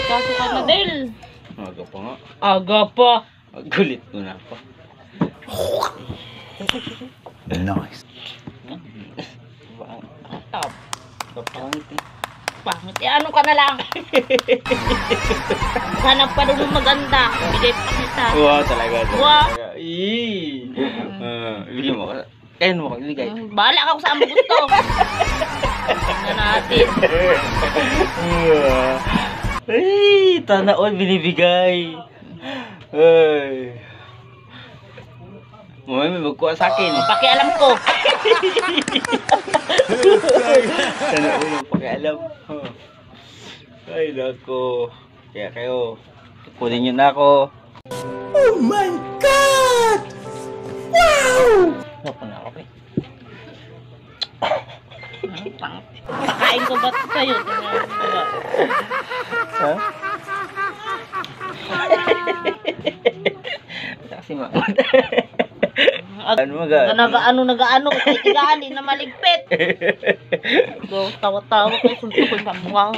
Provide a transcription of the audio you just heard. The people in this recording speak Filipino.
Kaso ka na, Del. Aga pa nga. Aga pa. Gulit mo na pa. Nice. Top. Kapangit eh. Pangit. Ano ka na lang? Hanap pa doon ng maganda. Bigay pa kita. Wow, talaga. Wow. Bigyan mo ka. Kain mo ka, ibigay. Bahala ka kung saan mo gusto. Tingnan natin. Ay, tanaon binibigay. Ay. May magkuha sa akin. Pakialam ko. Tanaon yung pakialam. Ay, nako. Kaya kayo, kunin nyo na ako. Oh my God! Wow! Ano pa na ako eh? Pakain ko ba ito sa'yo? Ha? Kasi mamad. Ano maga? Nagaano kay tigaan, di na maligpit. So, tawa-tawa kay suntukin pa mukha.